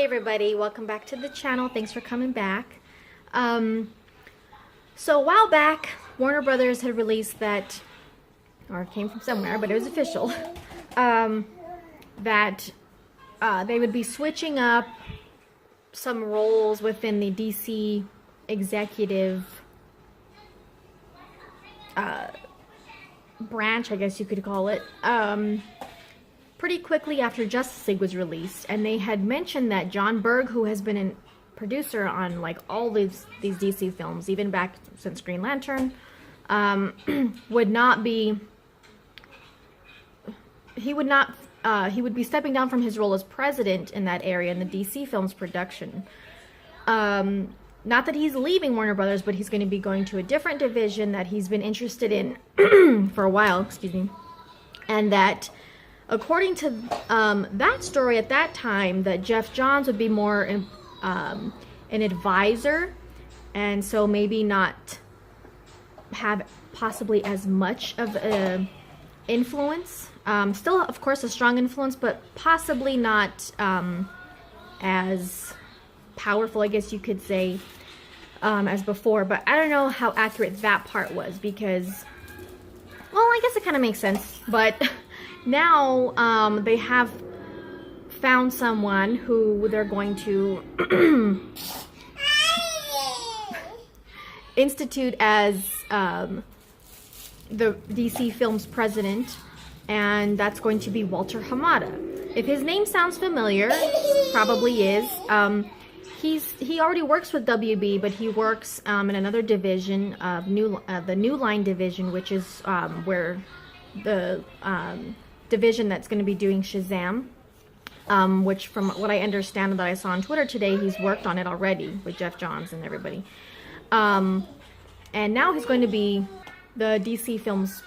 everybody, welcome back to the channel. Thanks for coming back. So a while back, Warner Brothers had released that, or it came from somewhere, but it was official, that they would be switching up some roles within the DC executive branch, I guess you could call it, pretty quickly after Justice League was released. And they had mentioned that John Berg, who has been a producer on like all these DC films, even back since Green Lantern, would be stepping down from his role as president in that area in the DC films production. Not that he's leaving Warner Brothers, but he's going to be going to a different division that he's been interested in for a while, excuse me. And that, according to that story at that time, that Jeff Johns would be more an advisor, and so maybe not have possibly as much of an influence. Still, of course, a strong influence, but possibly not as powerful, I guess you could say, as before. But I don't know how accurate that part was, because, well, I guess it kind of makes sense. But now they have found someone who they're going to institute as the DC Films president, and that's going to be Walter Hamada. If his name sounds familiar, probably is. He already works with WB, but he works in another division of the New Line division, which is where the division that's going to be doing Shazam, which, from what I understand that I saw on Twitter today, he's worked on it already with Jeff Johns and everybody. And now he's going to be the DC Films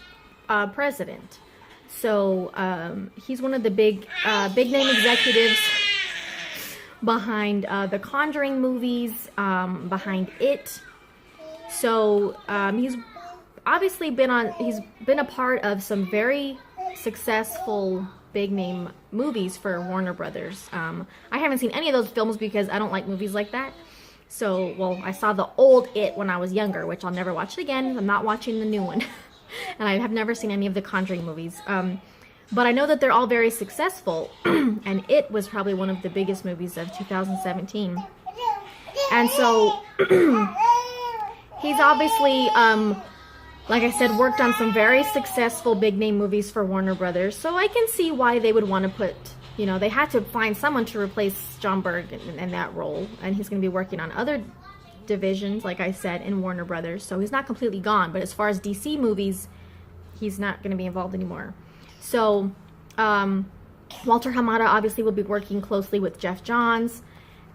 president. So he's one of the big name executives behind the Conjuring movies, behind It. So he's obviously been a part of some very successful big name movies for Warner Brothers. I haven't seen any of those films because I don't like movies like that. So, well, I saw the old It when I was younger, which I'll never watch it again. I'm not watching the new one. And I have never seen any of the Conjuring movies. But I know that they're all very successful. And It was probably one of the biggest movies of 2017. And so, he's obviously, like I said, worked on some very successful big name movies for Warner Brothers. So I can see why they would want to put, they had to find someone to replace John Berg in that role. And he's going to be working on other divisions, like I said, in Warner Brothers. So he's not completely gone. But as far as DC movies, he's not going to be involved anymore. So Walter Hamada obviously will be working closely with Jeff Johns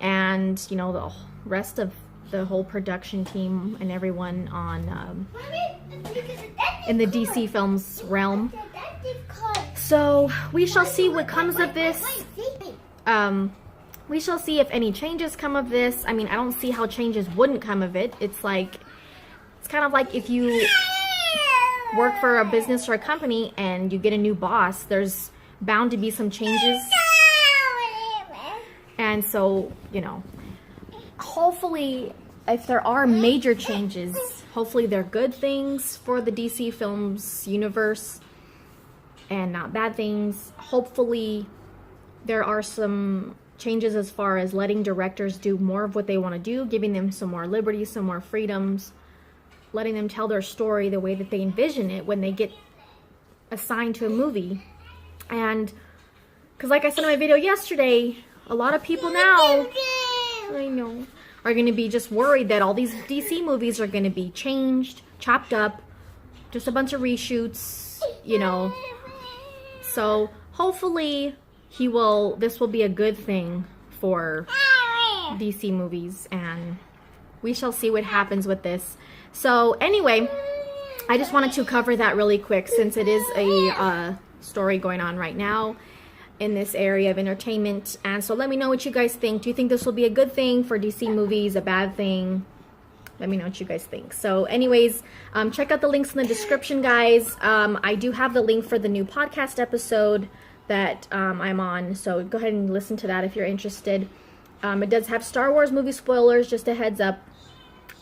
and, the rest of the whole production team and everyone on in the DC Films realm. So we shall see what comes of this. We shall see if any changes come of this. I mean, I don't see how changes wouldn't come of it. It's kind of like if you work for a business or a company and you get a new boss, there's bound to be some changes. And so, hopefully, if there are major changes, hopefully they're good things for the DC Films universe and not bad things. Hopefully there are some changes as far as letting directors do more of what they want to do, giving them some more liberty, some more freedoms, letting them tell their story the way that they envision it when they get assigned to a movie. And because, like I said in my video yesterday, a lot of people now, I know, are going to be just worried that all these DC movies are going to be changed, chopped up, just a bunch of reshoots, So hopefully this will be a good thing for DC movies, and we shall see what happens with this. So anyway, I just wanted to cover that really quick since it is a story going on right now in this area of entertainment. And so let me know what you guys think. Do you think this will be a good thing for DC movies, a bad thing? Let me know what you guys think. So anyways, check out the links in the description, guys. I do have the link for the new podcast episode that I'm on, so go ahead and listen to that if you're interested. It does have Star Wars movie spoilers, just a heads up.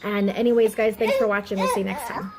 And anyways, guys, thanks for watching. We'll see you next time.